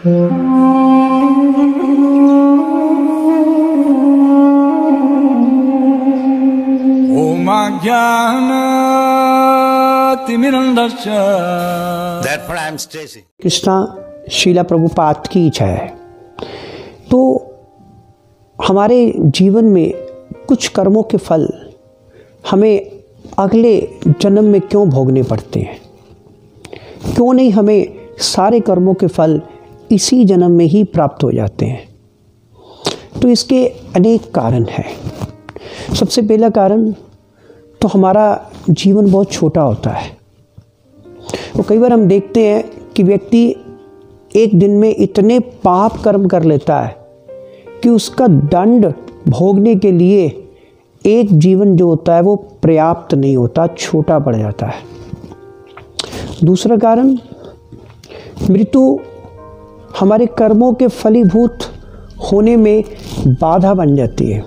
Therefore I am Stacy. Krishna Sheila Prabhupada की इच्छा है। तो हमारे जीवन में कुछ कर्मों के फल हमें अगले जन्म में क्यों भोगने पड़ते हैं? क्यों नहीं हमें सारे कर्मों के फल इसी जन्म में ही प्राप्त हो जाते हैं? तो इसके अनेक कारण हैं। सबसे पहला कारण तो हमारा जीवन बहुत छोटा होता है। तो कई बार हम देखते हैं कि व्यक्ति एक दिन में इतने पाप कर्म कर लेता है कि उसका दंड भोगने के लिए एक जीवन जो होता है वो पर्याप्त नहीं होता, छोटा पड़ जाता है। दूसरा कारण, मृत्यु हमारे कर्मों के फलीभूत होने में बाधा बन जाती है।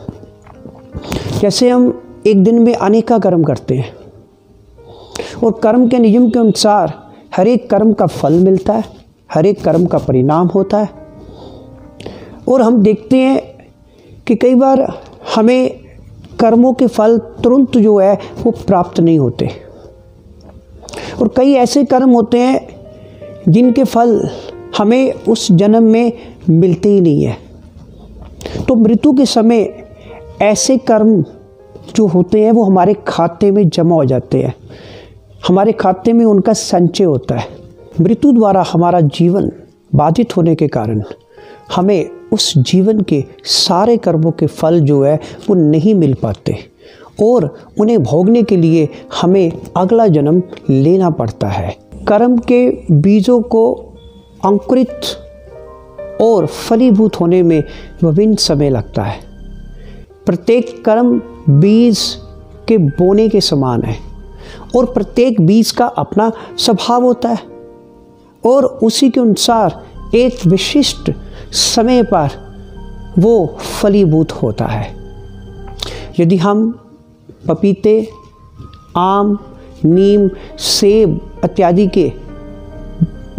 जैसे हम एक दिन में अनेका कर्म करते हैं और कर्म के नियम के अनुसार हर एक कर्म का फल मिलता है, हर एक कर्म का परिणाम होता है। और हम देखते हैं कि कई बार हमें कर्मों के फल तुरंत जो है वो प्राप्त नहीं होते, और कई ऐसे कर्म होते हैं जिनके फल हमें उस जन्म में मिलते ही नहीं है। तो मृत्यु के समय ऐसे कर्म जो होते हैं वो हमारे खाते में जमा हो जाते हैं, हमारे खाते में उनका संचय होता है। मृत्यु द्वारा हमारा जीवन बाधित होने के कारण हमें उस जीवन के सारे कर्मों के फल जो है वो नहीं मिल पाते, और उन्हें भोगने के लिए हमें अगला जन्म लेना पड़ता है। कर्म के बीजों को अंकुरित और फलीभूत होने में विभिन्न समय लगता है। प्रत्येक कर्म बीज के बोने के समान है, और प्रत्येक बीज का अपना स्वभाव होता है, और उसी के अनुसार एक विशिष्ट समय पर वो फलीभूत होता है। यदि हम पपीते, आम, नीम, सेब इत्यादि के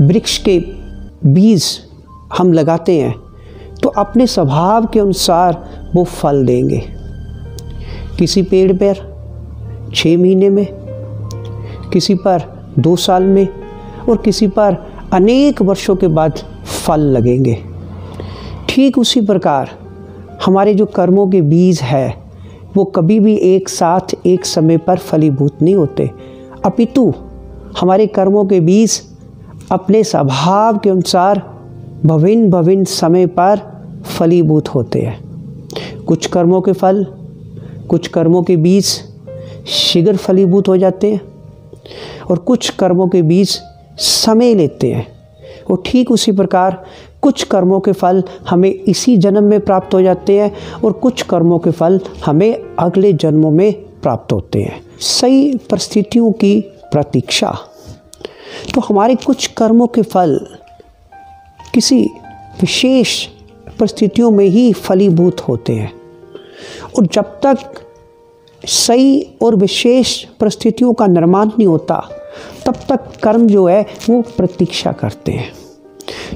वृक्ष के बीज हम लगाते हैं तो अपने स्वभाव के अनुसार वो फल देंगे। किसी पेड़ पर 6 महीने में, किसी पर 2 साल में, और किसी पर अनेक वर्षों के बाद फल लगेंगे। ठीक उसी प्रकार हमारे जो कर्मों के बीज है वो कभी भी एक साथ एक समय पर फलीभूत नहीं होते, अपितु हमारे कर्मों के बीज अपने स्वभाव के अनुसार विभिन्न समय पर फलीभूत होते हैं। कुछ कर्मों के फल, कुछ कर्मों के बीज शीघ्र फलीभूत हो जाते हैं, और कुछ कर्मों के बीज समय लेते हैं। और ठीक उसी प्रकार कुछ कर्मों के फल हमें इसी जन्म में प्राप्त हो जाते हैं, और कुछ कर्मों के फल हमें अगले जन्मों में प्राप्त होते हैं। सही परिस्थितियों की प्रतीक्षा। तो हमारे कुछ कर्मों के फल किसी विशेष परिस्थितियों में ही फलीभूत होते हैं, और जब तक सही और विशेष परिस्थितियों का निर्माण नहीं होता तब तक कर्म जो है वो प्रतीक्षा करते हैं।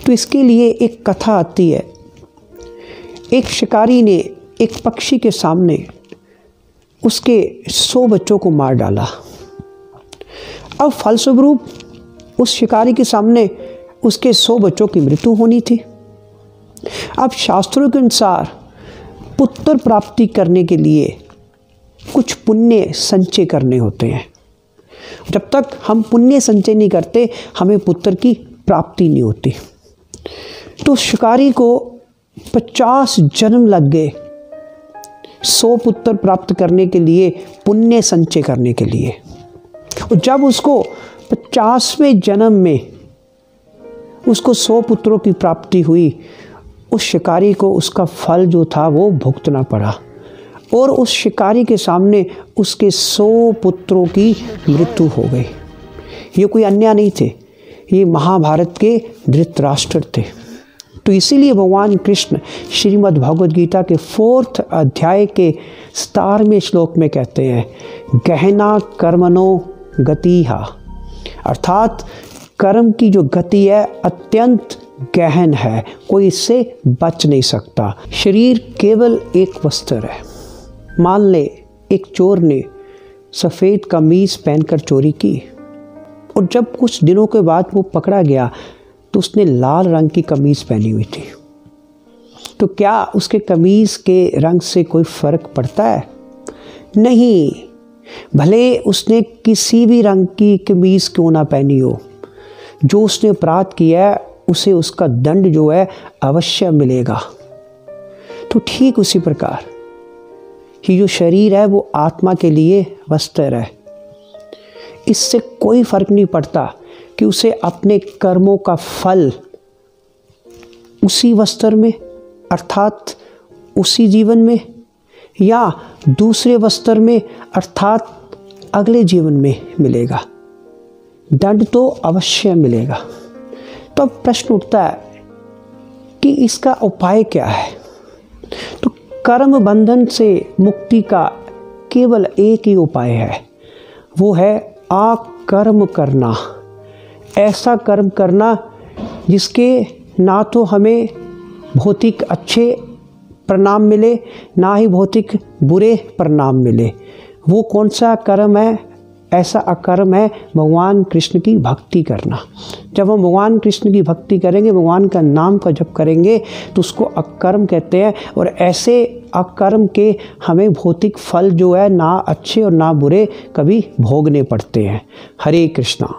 तो इसके लिए एक कथा आती है। एक शिकारी ने एक पक्षी के सामने उसके 100 बच्चों को मार डाला। अब फलस्वरूप उस शिकारी के सामने उसके 100 बच्चों की मृत्यु होनी थी। अब शास्त्रों के अनुसार पुत्र प्राप्ति करने के लिए कुछ पुण्य संचय करने होते हैं। जब तक हम पुण्य संचय नहीं करते हमें पुत्र की प्राप्ति नहीं होती। तो शिकारी को 50 जन्म लग गए 100 पुत्र प्राप्त करने के लिए, पुण्य संचय करने के लिए। और जब उसको 50वें जन्म में उसको 100 पुत्रों की प्राप्ति हुई, उस शिकारी को उसका फल जो था वो भुगतना पड़ा, और उस शिकारी के सामने उसके 100 पुत्रों की मृत्यु हो गई। ये कोई अन्याय नहीं थे, ये महाभारत के धृतराष्ट्र थे। तो इसीलिए भगवान कृष्ण श्रीमद् भगवद गीता के 4th अध्याय के 17वें श्लोक में कहते हैं, गहना कर्मणो गतिहा, अर्थात कर्म की जो गति है अत्यंत गहन है, कोई इससे बच नहीं सकता। शरीर केवल एक वस्त्र है। मान ले एक चोर ने सफ़ेद कमीज़ पहनकर चोरी की और जब कुछ दिनों के बाद वो पकड़ा गया तो उसने लाल रंग की कमीज़ पहनी हुई थी। तो क्या उसके कमीज़ के रंग से कोई फ़र्क पड़ता है? नहीं, भले उसने किसी भी रंग की कमीज़ क्यों ना पहनी हो, जो उसने अपराध किया है उसे उसका दंड जो है अवश्य मिलेगा। तो ठीक उसी प्रकार ये जो शरीर है वो आत्मा के लिए वस्त्र है। इससे कोई फर्क नहीं पड़ता कि उसे अपने कर्मों का फल उसी वस्त्र में अर्थात उसी जीवन में या दूसरे वस्त्र में अर्थात अगले जीवन में मिलेगा। दंड तो अवश्य मिलेगा। तो अब प्रश्न उठता है कि इसका उपाय क्या है? तो कर्म बंधन से मुक्ति का केवल एक ही उपाय है, वो है अकर्म करना। ऐसा कर्म करना जिसके ना तो हमें भौतिक अच्छे परिणाम मिले, ना ही भौतिक बुरे परिणाम मिले। वो कौन सा कर्म है? ऐसा अकर्म है भगवान कृष्ण की भक्ति करना। जब हम भगवान कृष्ण की भक्ति करेंगे, भगवान का नाम का जप करेंगे तो उसको अकर्म कहते हैं। और ऐसे अकर्म के हमें भौतिक फल जो है ना अच्छे और ना बुरे कभी भोगने पड़ते हैं। हरे कृष्णा।